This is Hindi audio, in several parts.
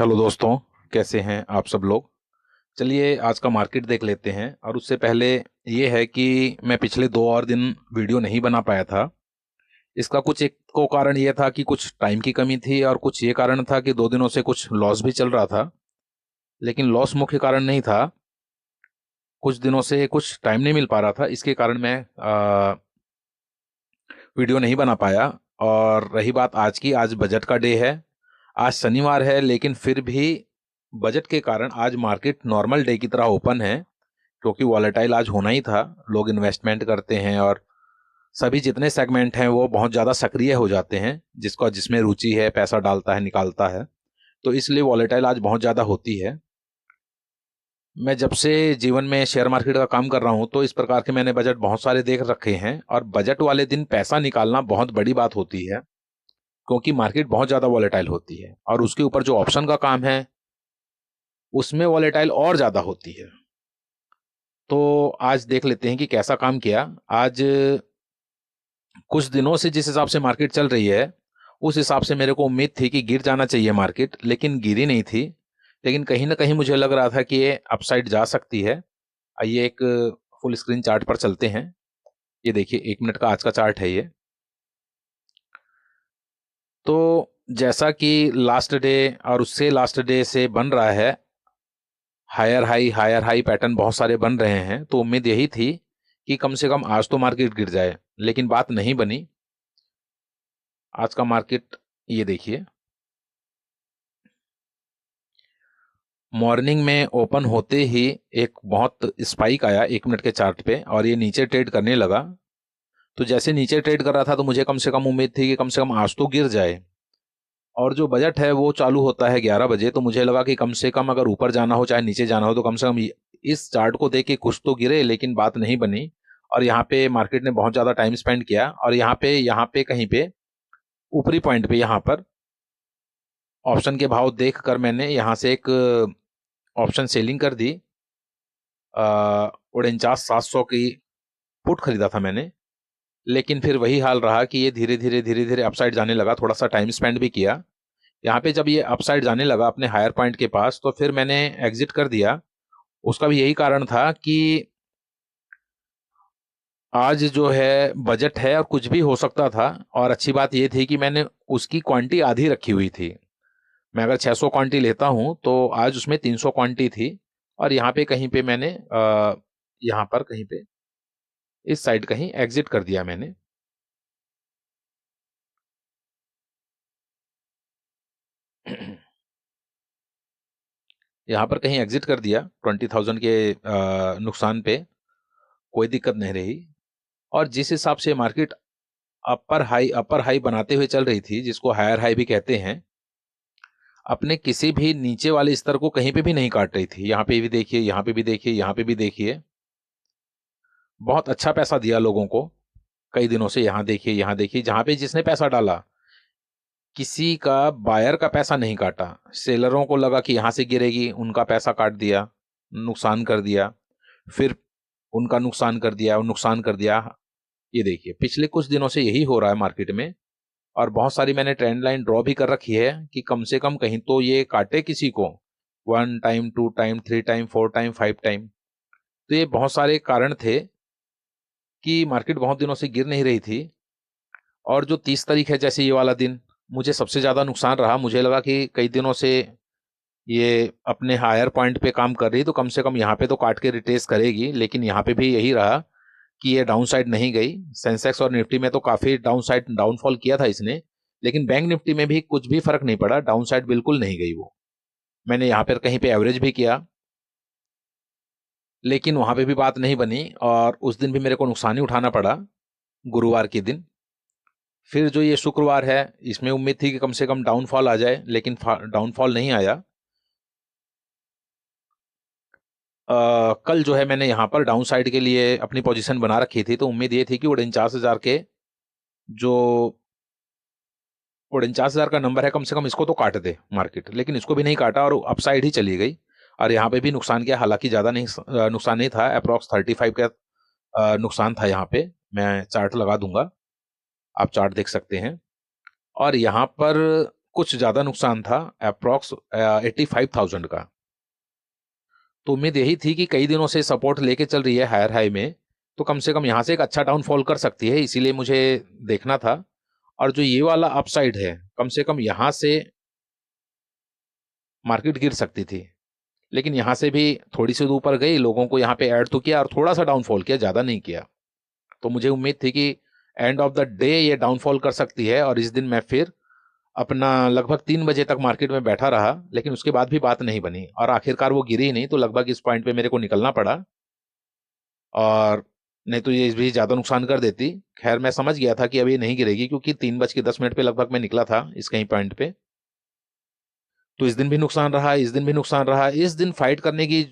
हेलो दोस्तों, कैसे हैं आप सब लोग। चलिए आज का मार्केट देख लेते हैं। और उससे पहले ये है कि मैं पिछले 2 और दिन वीडियो नहीं बना पाया था। इसका कुछ एक को कारण ये था कि कुछ टाइम की कमी थी, और कुछ ये कारण था कि 2 दिनों से कुछ लॉस भी चल रहा था। लेकिन लॉस मुख्य कारण नहीं था, कुछ दिनों से कुछ टाइम नहीं मिल पा रहा था, इसके कारण मैं वीडियो नहीं बना पाया। और रही बात आज की, आज बजट का डे है। आज शनिवार है, लेकिन फिर भी बजट के कारण आज मार्केट नॉर्मल डे की तरह ओपन है, क्योंकि वॉलेटाइल आज होना ही था। लोग इन्वेस्टमेंट करते हैं और सभी जितने सेगमेंट हैं वो बहुत ज़्यादा सक्रिय हो जाते हैं, जिसका जिसमें रुचि है पैसा डालता है, निकालता है। तो इसलिए वॉलेटाइल आज बहुत ज़्यादा होती है। मैं जब से जीवन में शेयर मार्केट का काम कर रहा हूँ, तो इस प्रकार के मैंने बजट बहुत सारे देख रखे हैं, और बजट वाले दिन पैसा निकालना बहुत बड़ी बात होती है, क्योंकि मार्केट बहुत ज़्यादा वॉलेटाइल होती है। और उसके ऊपर जो ऑप्शन का काम है उसमें वॉलेटाइल और ज़्यादा होती है। तो आज देख लेते हैं कि कैसा काम किया आज। कुछ दिनों से जिस हिसाब से मार्केट चल रही है, उस हिसाब से मेरे को उम्मीद थी कि गिर जाना चाहिए मार्केट, लेकिन गिरी नहीं थी। लेकिन कहीं ना कहीं मुझे लग रहा था कि ये अपसाइड जा सकती है। आइए एक फुल स्क्रीन चार्ट पर चलते हैं। ये देखिए 1 मिनट का आज का चार्ट है ये। तो जैसा कि लास्ट डे और उससे लास्ट डे से बन रहा है, हायर हाई पैटर्न बहुत सारे बन रहे हैं, तो उम्मीद यही थी कि कम से कम आज तो मार्केट गिर जाए। लेकिन बात नहीं बनी। आज का मार्केट ये देखिए, मॉर्निंग में ओपन होते ही एक बहुत स्पाइक आया 1 मिनट के चार्ट पे, और ये नीचे ट्रेड करने लगा। तो जैसे नीचे ट्रेड कर रहा था, तो मुझे कम से कम उम्मीद थी कि कम से कम आज तो गिर जाए। और जो बजट है वो चालू होता है 11 बजे, तो मुझे लगा कि कम से कम अगर ऊपर जाना हो चाहे नीचे जाना हो, तो कम से कम इस चार्ट को देख के कुछ तो गिरे। लेकिन बात नहीं बनी, और यहाँ पे मार्केट ने बहुत ज़्यादा टाइम स्पेंड किया। और यहाँ पे कहीं पे ऊपरी पॉइंट पे यहाँ पर ऑप्शन के भाव देख कर मैंने यहाँ से एक ऑप्शन सेलिंग कर दी। 49,700 की पुट खरीदा था मैंने। लेकिन फिर वही हाल रहा कि ये धीरे धीरे अपसाइड जाने लगा। थोड़ा सा टाइम स्पेंड भी किया। यहाँ पे जब ये अपसाइड जाने लगा अपने हायर पॉइंट के पास, तो फिर मैंने एग्जिट कर दिया। उसका भी यही कारण था कि आज जो है बजट है और कुछ भी हो सकता था। और अच्छी बात ये थी कि मैंने उसकी क्वांटिटी आधी रखी हुई थी। मैं अगर 600 क्वांटिटी लेता हूँ, तो आज उसमें 300 क्वांटिटी थी। और यहाँ पे कहीं पे मैंने यहाँ पर कहीं पे इस साइड कहीं एग्जिट कर दिया मैंने। यहाँ पर कहीं एग्जिट कर दिया 20,000 के नुकसान पे। कोई दिक्कत नहीं रही। और जिस हिसाब से मार्केट अपर हाई बनाते हुए चल रही थी, जिसको हायर हाई भी कहते हैं, अपने किसी भी नीचे वाले स्तर को कहीं पे भी नहीं काट रही थी। यहाँ पे भी देखिए, यहाँ पे भी देखिए, यहाँ पे भी देखिए। बहुत अच्छा पैसा दिया लोगों को कई दिनों से। यहाँ देखिए, यहाँ देखिए, जहाँ पे जिसने पैसा डाला, किसी का बायर का पैसा नहीं काटा। सेलरों को लगा कि यहाँ से गिरेगी, उनका पैसा काट दिया, नुकसान कर दिया। फिर उनका नुकसान कर दिया और नुकसान कर दिया। ये देखिए पिछले कुछ दिनों से यही हो रहा है मार्केट में। और बहुत सारी मैंने ट्रेंड लाइन ड्रॉ भी कर रखी है कि कम से कम कहीं तो ये काटे किसी को। 1 time, 2 time, 3 time, 4 time, 5 time. तो ये बहुत सारे कारण थे कि मार्केट बहुत दिनों से गिर नहीं रही थी। और जो 30 तारीख है, जैसे ये वाला दिन, मुझे सबसे ज़्यादा नुकसान रहा। मुझे लगा कि कई दिनों से ये अपने हायर पॉइंट पे काम कर रही, तो कम से कम यहाँ पे तो काट के रिटेस करेगी। लेकिन यहाँ पे भी यही रहा कि ये डाउन साइड नहीं गई। सेंसेक्स और निफ्टी में तो काफ़ी डाउन साइड डाउनफॉल किया था इसने। लेकिन बैंक निफ्टी में भी कुछ भी फर्क नहीं पड़ा, डाउन साइड बिल्कुल नहीं गई वो। मैंने यहाँ पर कहीं पे एवरेज भी किया, लेकिन वहाँ पे भी बात नहीं बनी, और उस दिन भी मेरे को नुकसान ही उठाना पड़ा, गुरुवार के दिन। फिर जो ये शुक्रवार है, इसमें उम्मीद थी कि कम से कम डाउनफॉल आ जाए, लेकिन डाउनफॉल नहीं आया। कल जो है मैंने यहाँ पर डाउन साइड के लिए अपनी पोजीशन बना रखी थी, तो उम्मीद ये थी कि 49,000 के जो 49,000 का नंबर है, कम से कम इसको तो काट दे मार्केट। लेकिन इसको भी नहीं काटा और अपसाइड ही चली गई। और यहाँ पे भी नुकसान किया, हालांकि ज़्यादा नहीं नुकसान नहीं था। अप्रॉक्स 35 का नुकसान था यहाँ पे। मैं चार्ट लगा दूंगा, आप चार्ट देख सकते हैं। और यहाँ पर कुछ ज़्यादा नुकसान था, अप्रॉक्स 85,000 का। तो उम्मीद यही थी कि कई दिनों से सपोर्ट लेके चल रही है हायर हाई में, तो कम से कम यहाँ से एक अच्छा डाउनफॉल कर सकती है, इसीलिए मुझे देखना था। और जो ये वाला अपसाइड है, कम से कम यहाँ से मार्केट गिर सकती थी, लेकिन यहाँ से भी थोड़ी सी ऊपर गई, लोगों को यहाँ पे ऐड तो किया और थोड़ा सा डाउनफॉल किया, ज़्यादा नहीं किया। तो मुझे उम्मीद थी कि एंड ऑफ द डे ये डाउनफॉल कर सकती है, और इस दिन मैं फिर अपना लगभग 3 बजे तक मार्केट में बैठा रहा, लेकिन उसके बाद भी बात नहीं बनी और आखिरकार वो गिरी ही नहीं, तो लगभग इस पॉइंट पे मेरे को निकलना पड़ा, और नहीं तो ये भी ज़्यादा नुकसान कर देती। खैर मैं समझ गया था कि अब ये नहीं गिरेगी, क्योंकि 3:10 पे लगभग मैं निकला था इस कहीं पॉइंट पे। तो इस दिन भी नुकसान रहा, इस दिन भी नुकसान रहा। इस दिन फाइट करने की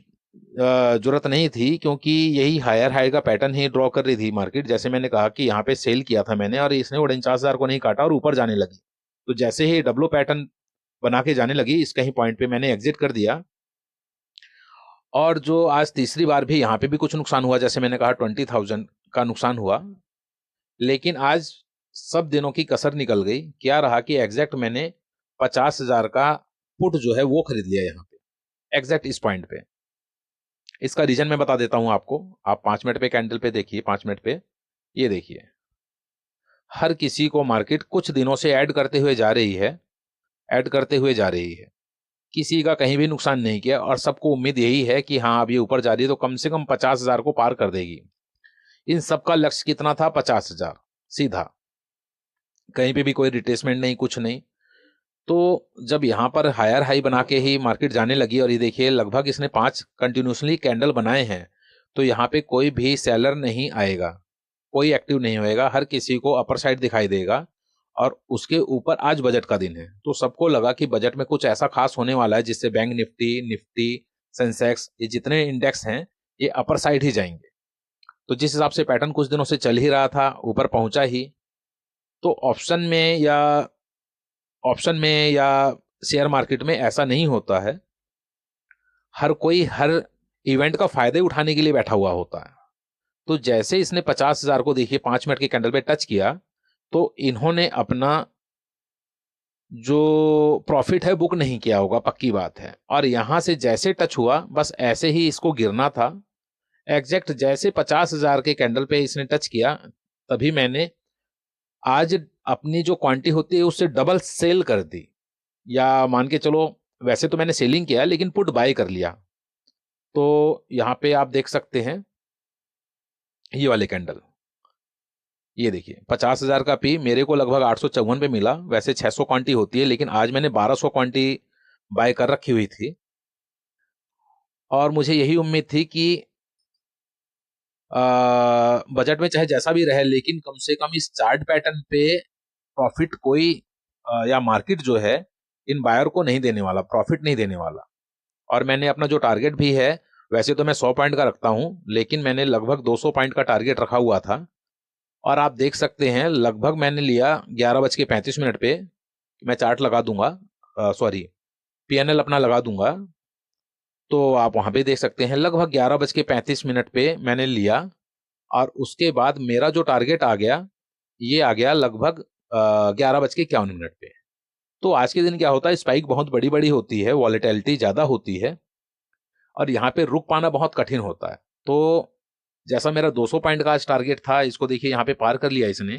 जरूरत नहीं थी, क्योंकि यही हायर हाई का पैटर्न ही ड्रॉ कर रही थी मार्केट। जैसे मैंने कहा कि यहाँ पे सेल किया था मैंने, और इसने 49,000 को नहीं काटा और ऊपर जाने लगी। तो जैसे ही डब्लो पैटर्न बना के जाने लगी, इस कहीं पॉइंट पे मैंने एग्जिट कर दिया। और जो आज तीसरी बार भी यहाँ पे भी कुछ नुकसान हुआ, जैसे मैंने कहा 20,000 का नुकसान हुआ, लेकिन आज सब दिनों की कसर निकल गई। क्या रहा कि एग्जैक्ट मैंने 50,000 का पुट जो है वो खरीद लिया यहाँ पे, एग्जैक्ट इस पॉइंट पे। इसका रीजन मैं बता देता हूं आपको। आप 5 मिनट पे कैंडल पे देखिए, 5 मिनट पे ये देखिए, हर किसी को मार्केट कुछ दिनों से ऐड करते हुए जा रही है, ऐड करते हुए जा रही है। किसी का कहीं भी नुकसान नहीं किया, और सबको उम्मीद यही है कि हाँ अब ये ऊपर जा रही है तो कम से कम 50,000 को पार कर देगी। इन सबका लक्ष्य कितना था? 50,000 सीधा, कहीं पे भी कोई रिट्रेसमेंट नहीं, कुछ नहीं। तो जब यहाँ पर हायर हाई बना के ही मार्केट जाने लगी, और ये देखिए लगभग इसने 5 कंटिन्यूसली कैंडल बनाए हैं, तो यहाँ पे कोई भी सेलर नहीं आएगा, कोई एक्टिव नहीं होएगा, हर किसी को अपर साइड दिखाई देगा। और उसके ऊपर आज बजट का दिन है, तो सबको लगा कि बजट में कुछ ऐसा खास होने वाला है जिससे बैंक निफ्टी, निफ्टी, सेंसेक्स, ये जितने इंडेक्स हैं ये अपर साइड ही जाएंगे। तो जिस हिसाब से पैटर्न कुछ दिनों से चल ही रहा था, ऊपर पहुंचा ही। तो ऑप्शन में या शेयर मार्केट में ऐसा नहीं होता है, हर कोई हर इवेंट का फायदे उठाने के लिए बैठा हुआ होता है। तो जैसे इसने 50,000 को देखिए 5 मिनट के कैंडल पे टच किया, तो इन्होंने अपना जो प्रॉफिट है बुक नहीं किया होगा, पक्की बात है। और यहां से जैसे टच हुआ, बस ऐसे ही इसको गिरना था। एग्जैक्ट जैसे 50,000 के कैंडल पे इसने टच किया, तभी मैंने आज अपनी जो क्वांटिटी होती है उससे डबल सेल कर दी, या मान के चलो, वैसे तो मैंने सेलिंग किया लेकिन पुट बाय कर लिया। तो यहाँ पे आप देख सकते हैं ये वाले कैंडल, ये देखिए 50,000 का पी मेरे को लगभग 854 पे मिला। वैसे 600 क्वांटिटी होती है, लेकिन आज मैंने 1200 क्वांटिटी बाय कर रखी हुई थी, और मुझे यही उम्मीद थी कि बजट में चाहे जैसा भी रहे, लेकिन कम से कम इस चार्ट पैटर्न पे प्रॉफिट कोई या मार्केट जो है इन बायर को नहीं देने वाला, प्रॉफिट नहीं देने वाला। और मैंने अपना जो टारगेट भी है, वैसे तो मैं 100 पॉइंट का रखता हूं, लेकिन मैंने लगभग 200 पॉइंट का टारगेट रखा हुआ था। और आप देख सकते हैं लगभग मैंने लिया 11:35 पे। मैं चार्ट लगा दूंगा, सॉरी पीएनएल अपना लगा दूंगा, तो आप वहां पे देख सकते हैं लगभग 11:35 पे मैंने लिया। और उसके बाद मेरा जो टारगेट आ गया, ये आ गया लगभग 11:51 पे। तो आज के दिन क्या होता है, स्पाइक बहुत बड़ी बड़ी होती है, वॉलेटिलिटी ज्यादा होती है, और यहाँ पे रुक पाना बहुत कठिन होता है। तो जैसा मेरा 200 पॉइंट का आज टारगेट था, इसको देखिए यहाँ पे पार कर लिया इसने,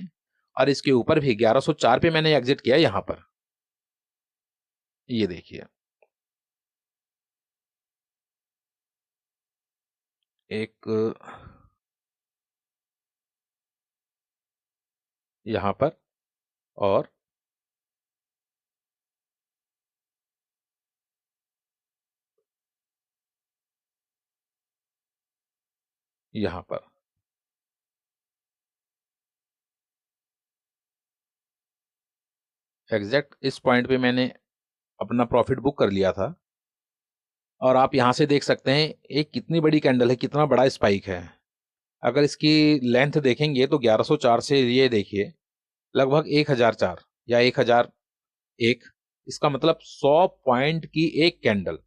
और इसके ऊपर भी 1104 पे मैंने एग्जिट किया यहाँ पर, ये देखिए एक यहाँ पर, और यहाँ पर। एग्जैक्ट इस पॉइंट पे मैंने अपना प्रॉफिट बुक कर लिया था। और आप यहाँ से देख सकते हैं एक कितनी बड़ी कैंडल है, कितना बड़ा स्पाइक है। अगर इसकी लेंथ देखेंगे तो 1104 से ये देखिए लगभग 1004 या 1001, इसका मतलब 100 पॉइंट की एक कैंडल।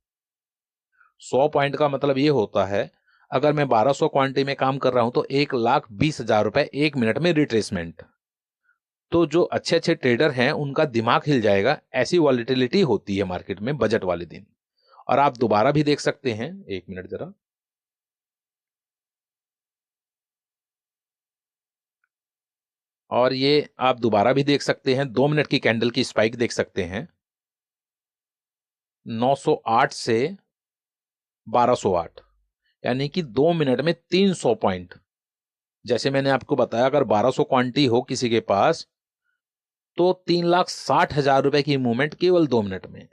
100 पॉइंट का मतलब ये होता है, अगर मैं 1200 क्वांटिटी में काम कर रहा हूं तो 1,20,000 रुपए 1 मिनट में रिट्रेसमेंट। तो जो अच्छे-अच्छे ट्रेडर हैं उनका दिमाग हिल जाएगा, ऐसी वॉलेटिलिटी होती है मार्केट में बजट वाले दिन। और आप दोबारा भी देख सकते हैं, 1 मिनट ज़रा। और ये आप दोबारा भी देख सकते हैं, 2 मिनट की कैंडल की स्पाइक देख सकते हैं, 908 से 1208, यानी कि 2 मिनट में 300 पॉइंट। जैसे मैंने आपको बताया, अगर 1200 क्वांटिटी हो किसी के पास, तो 3,60,000 रुपए की मूवमेंट केवल 2 मिनट में।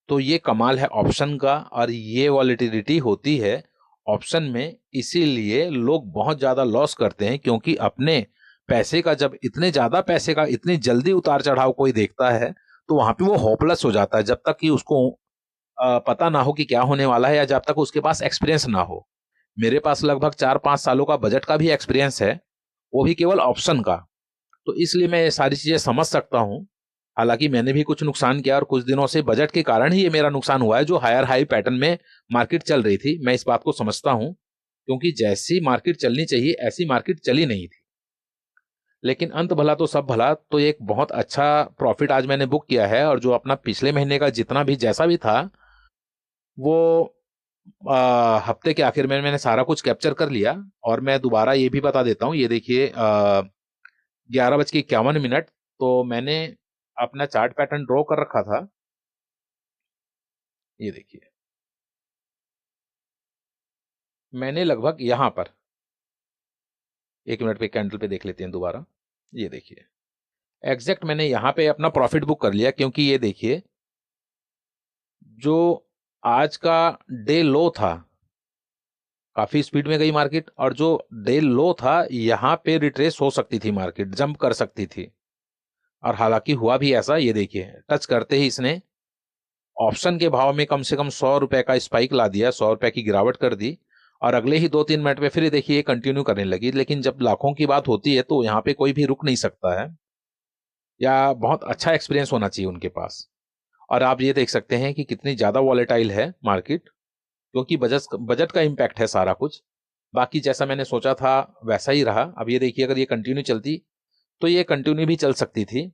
तो ये कमाल है ऑप्शन का, और ये वॉलेटिलिटी होती है ऑप्शन में, इसीलिए लोग बहुत ज्यादा लॉस करते हैं, क्योंकि अपने पैसे का, जब इतने ज्यादा पैसे का इतनी जल्दी उतार चढ़ाव कोई देखता है, तो वहां पे वो होपलेस हो जाता है, जब तक कि उसको पता ना हो कि क्या होने वाला है, या जब तक उसके पास एक्सपीरियंस ना हो। मेरे पास लगभग 4-5 सालों का बजट का भी एक्सपीरियंस है, वो भी केवल ऑप्शन का। तो इसलिए मैं ये सारी चीजें समझ सकता हूँ। हालांकि मैंने भी कुछ नुकसान किया, और कुछ दिनों से बजट के कारण ही ये मेरा नुकसान हुआ है, जो हायर हाई पैटर्न में मार्केट चल रही थी। मैं इस बात को समझता हूँ, क्योंकि जैसी मार्केट चलनी चाहिए ऐसी मार्केट चली नहीं थी। लेकिन अंत भला तो सब भला, तो एक बहुत अच्छा प्रॉफिट आज मैंने बुक किया है, और जो अपना पिछले महीने का जितना भी जैसा भी था, वो हफ्ते के आखिर में मैंने सारा कुछ कैप्चर कर लिया। और मैं दोबारा ये भी बता देता हूँ, ये देखिए, 11:51, तो मैंने अपना चार्ट पैटर्न ड्रॉ कर रखा था। ये देखिए, मैंने लगभग यहां पर 1 मिनट पे कैंडल पे देख लेते हैं दोबारा। ये देखिए, एग्जैक्ट मैंने यहां पे अपना प्रॉफिट बुक कर लिया, क्योंकि ये देखिए, जो आज का डे लो था, काफी स्पीड में गई मार्केट, और जो डे लो था यहां पे रिट्रेस हो सकती थी, मार्केट जंप कर सकती थी। और हालांकि हुआ भी ऐसा, ये देखिए, टच करते ही इसने ऑप्शन के भाव में कम से कम 100 रुपए का स्पाइक ला दिया, 100 रुपए की गिरावट कर दी। और अगले ही 2-3 मिनट में फिर ये देखिए कंटिन्यू करने लगी। लेकिन जब लाखों की बात होती है, तो यहाँ पे कोई भी रुक नहीं सकता है, या बहुत अच्छा एक्सपीरियंस होना चाहिए उनके पास। और आप ये देख सकते हैं कि कितनी ज्यादा वॉलेटाइल है मार्केट, क्योंकि बजट बजट का इम्पैक्ट है सारा कुछ। बाकी जैसा मैंने सोचा था वैसा ही रहा। अब ये देखिए, अगर ये कंटिन्यू चलती, तो ये कंटिन्यू भी चल सकती थी।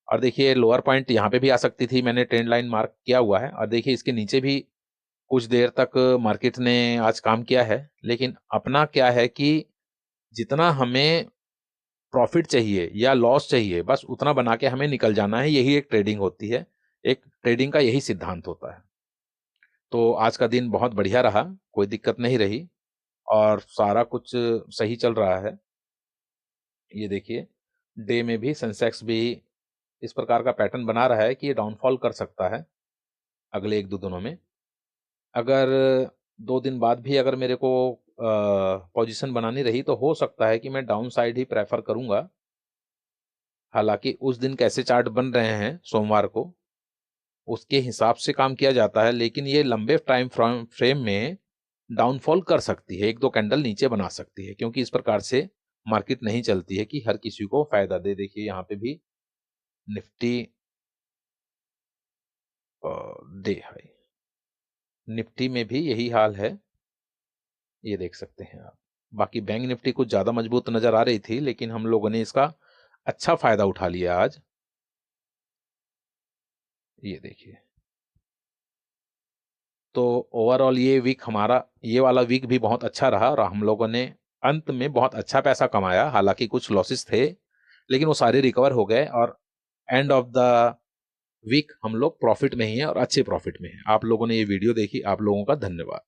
और देखिए, लोअर पॉइंट यहाँ पे भी आ सकती थी, मैंने ट्रेंड लाइन मार्क किया हुआ है। और देखिए, इसके नीचे भी कुछ देर तक मार्केट ने आज काम किया है। लेकिन अपना क्या है कि जितना हमें प्रॉफिट चाहिए या लॉस चाहिए, बस उतना बना के हमें निकल जाना है। यही एक ट्रेडिंग होती है, एक ट्रेडिंग का यही सिद्धांत होता है। तो आज का दिन बहुत बढ़िया रहा, कोई दिक्कत नहीं रही, और सारा कुछ सही चल रहा है। ये देखिए, डे में भी सेंसेक्स भी इस प्रकार का पैटर्न बना रहा है कि ये डाउनफॉल कर सकता है अगले 1-2 दिनों में। अगर 2 दिन बाद भी अगर मेरे को पोजीशन बनानी रही, तो हो सकता है कि मैं डाउन साइड ही प्रेफर करूंगा। हालांकि उस दिन कैसे चार्ट बन रहे हैं सोमवार को, उसके हिसाब से काम किया जाता है। लेकिन ये लंबे टाइम फ्रेम में डाउनफॉल कर सकती है, 1-2 कैंडल नीचे बना सकती है, क्योंकि इस प्रकार से मार्केट नहीं चलती है कि हर किसी को फायदा दे। देखिए, यहाँ पे भी निफ्टी डे हाई, निफ्टी में भी यही हाल है, ये देख सकते हैं आप। बाकी बैंक निफ्टी कुछ ज्यादा मजबूत नजर आ रही थी, लेकिन हम लोगों ने इसका अच्छा फायदा उठा लिया आज। ये देखिए, तो ओवरऑल ये वीक हमारा, ये वाला वीक भी बहुत अच्छा रहा, और हम लोगों ने अंत में बहुत अच्छा पैसा कमाया। हालांकि कुछ लॉसेस थे, लेकिन वो सारे रिकवर हो गए, और एंड ऑफ द वीक हम लोग प्रॉफिट में ही हैं, और अच्छे प्रॉफिट में हैं। आप लोगों ने ये वीडियो देखी, आप लोगों का धन्यवाद।